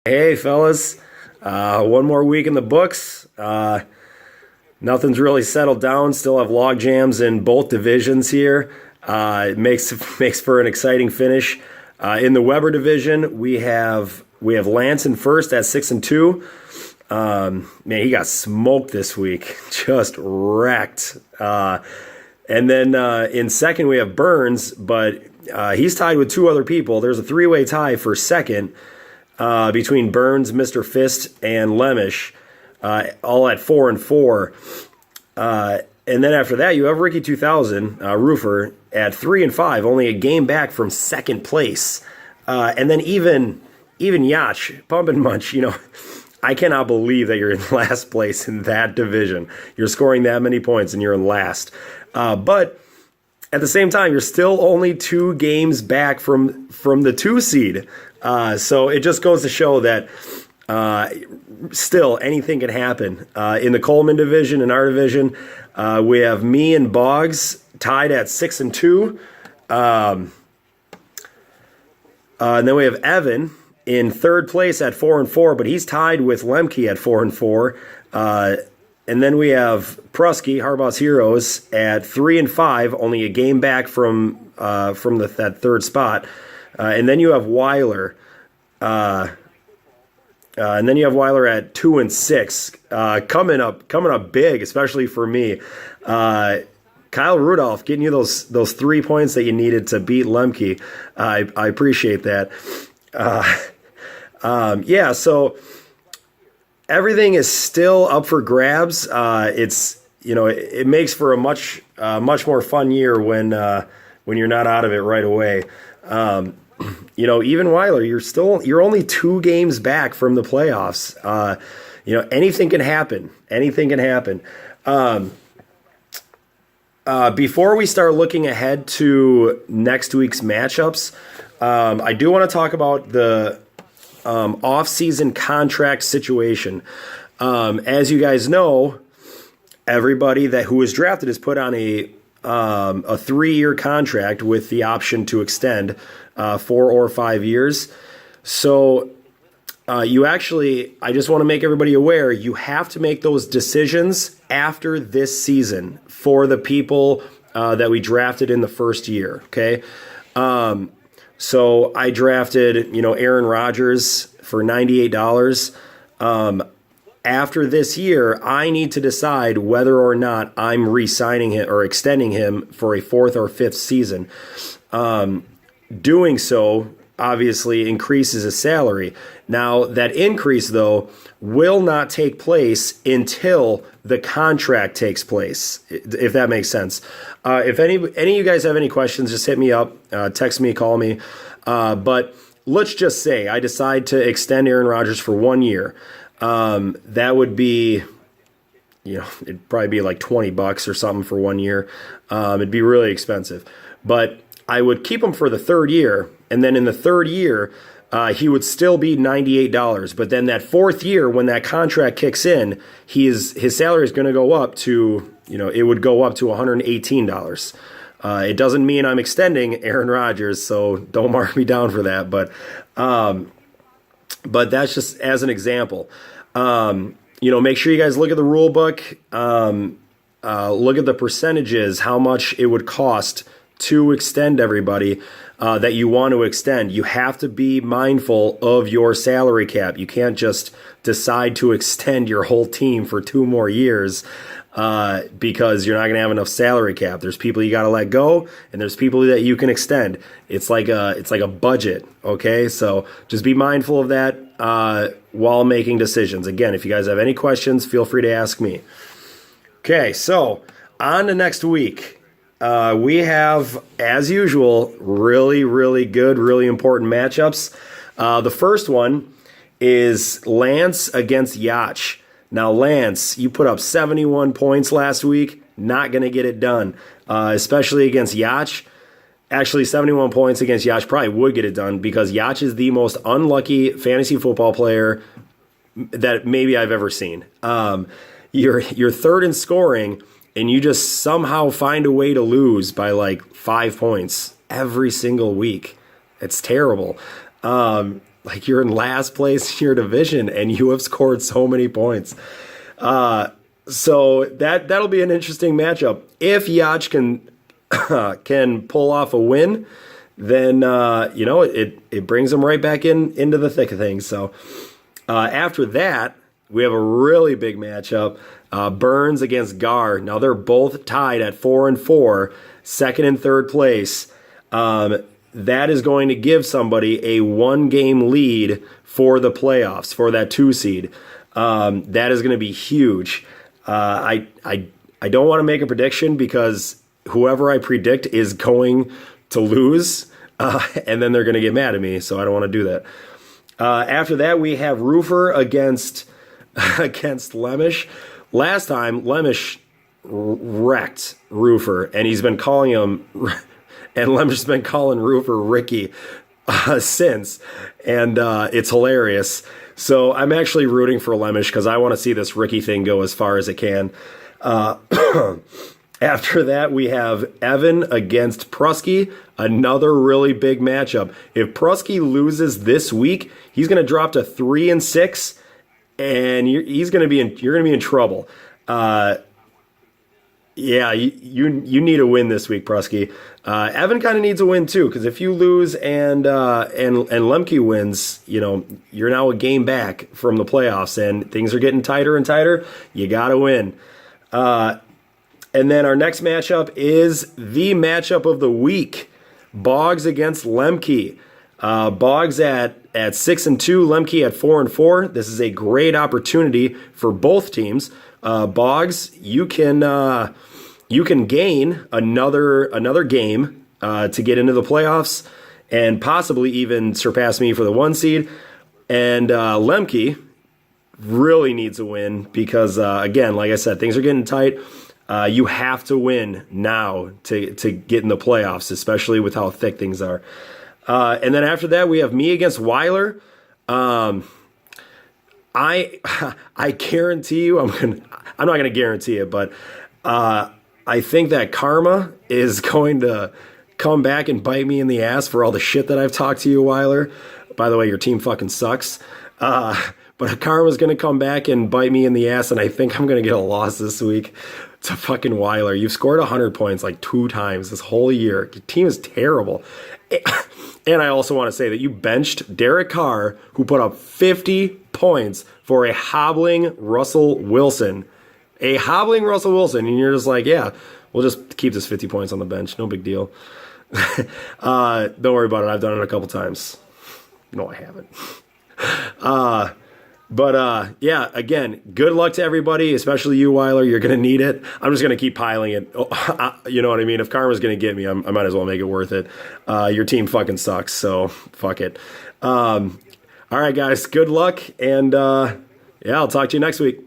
Hey, fellas. One more week in the books. Nothing's really settled down. Still have log jams in both divisions here. It makes for an exciting finish. In the Weber division, we have Lance in first at 6-2. Man, he got smoked this week, just wrecked. And then in second, we have Burns, but he's tied with two other people. There's a three-way tie for second. Between Burns, Mr. Fist, and Lemish, all at 4-4. And then after that, you have Ricky 2000, Roofer, at 3-5, only a game back from second place. And then even Yacht, Pump and Munch, I cannot believe that you're in last place in that division. You're scoring that many points and you're in last. But at the same time, you're still only 2 games back from the 2 seed. So it just goes to show that still anything can happen. In the Coleman division and our division, we have me and Boggs tied at 6-2. And then we have Evan in third place at 4-4, but he's tied with Lemke at 4-4. And then we have Prusky, Harbaugh's Heroes, at 3-5, only a game back from that third spot. And then you have Weiler. And then you have Weiler at 2-6, coming up big, especially for me. Kyle Rudolph getting you those 3 points that you needed to beat Lemke. I appreciate that. Yeah, so everything is still up for grabs. It makes for a much more fun year when you're not out of it right away. Even Weiler, you're only 2 games back from the playoffs. Anything can happen. Anything can happen. Before we start looking ahead to next week's matchups, I do want to talk about the off-season contract situation. As you guys know, everybody who was drafted is put on a 3-year contract with the option to extend 4 or 5 years. So I just want to make everybody aware, you have to make those decisions after this season for the people that we drafted in the first year, okay? So I drafted, Aaron Rodgers for $98. After this year, I need to decide whether or not I'm re-signing him or extending him for a 4th or 5th season. Doing so obviously increases his salary. Now, that increase, though, will not take place until the contract takes place, if that makes sense. If any of you guys have any questions, just hit me up, text me, call me. But let's just say I decide to extend Aaron Rodgers for 1 year. That would be, it'd probably be like $20 or something for 1 year. It'd be really expensive. But I would keep him for the 3rd year, and then in the 3rd year, he would still be $98. But then that 4th year, when that contract kicks in, his salary is going to go up to, it would go up to $118. It doesn't mean I'm extending Aaron Rodgers, so don't mark me down for that. But that's just as an example. Make sure you guys look at the rule book, look at the percentages, how much it would cost to extend everybody that you want to extend. You have to be mindful of your salary cap. You can't just decide to extend your whole team for 2 more years because you're not going to have enough salary cap. There's people you got to let go, and there's people that you can extend. It's like a budget, okay? So just be mindful of that while making decisions. Again, if you guys have any questions, feel free to ask me. Okay, so on to next week. We have, as usual, really, really good, really important matchups. The first one is Lance against Yacht. Now, Lance, you put up 71 points last week. Not going to get it done, especially against Yacht. Actually, 71 points against Yacht probably would get it done because Yacht is the most unlucky fantasy football player that maybe I've ever seen. You're 3rd in scoring, and you just somehow find a way to lose by like 5 points every single week. It's terrible. Like, you're in last place in your division, and you have scored so many points. So that'll be an interesting matchup. If Yacht can pull off a win, then it brings him right back into the thick of things. So after that, we have a really big matchup. Burns against Gar. Now they're both tied at 4-4, second and third place. That is going to give somebody a 1-game lead for the playoffs, for that 2 seed. That is going to be huge. I don't want to make a prediction because whoever I predict is going to lose, and then they're going to get mad at me, so I don't want to do that. After that, we have Roofer against Lemish. Last time, Lemish wrecked Roofer, and he's been calling him, and Lemish's been calling Roofer Ricky since, and it's hilarious. So I'm actually rooting for Lemish because I want to see this Ricky thing go as far as it can. After that, we have Evan against Prusky, another really big matchup. If Prusky loses this week, he's going to drop to 3-6, and you're going to be in trouble. Yeah, you need a win this week, Prusky. Evan kind of needs a win too, because if you lose and Lemke wins, you're now a game back from the playoffs, and things are getting tighter and tighter. You got to win. And then our next matchup is the matchup of the week: Boggs against Lemke. Boggs at 6-2, Lemke at 4-4. This is a great opportunity for both teams. Boggs, you can gain another game to get into the playoffs and possibly even surpass me for the 1 seed. And Lemke really needs a win because, again, like I said, things are getting tight. You have to win now to get in the playoffs, especially with how thick things are. And then after that, we have me against Weiler. I guarantee you, I'm not going to guarantee it, but I think that karma is going to come back and bite me in the ass for all the shit that I've talked to you, Weiler. By the way, your team fucking sucks. But karma's going to come back and bite me in the ass, and I think I'm going to get a loss this week to fucking Weiler. You've scored 100 points like 2 times this whole year. Your team is terrible. And I also want to say that you benched Derek Carr, who put up 50 points for a hobbling Russell Wilson. A hobbling Russell Wilson. And you're just like, yeah, we'll just keep this 50 points on the bench. No big deal. Don't worry about it. I've done it a couple times. No, I haven't. But yeah, again, good luck to everybody, especially you, Weiler. You're going to need it. I'm just going to keep piling it. You know what I mean? If karma's going to get me, I might as well make it worth it. Your team fucking sucks, so fuck it. All right, guys, good luck. And yeah, I'll talk to you next week.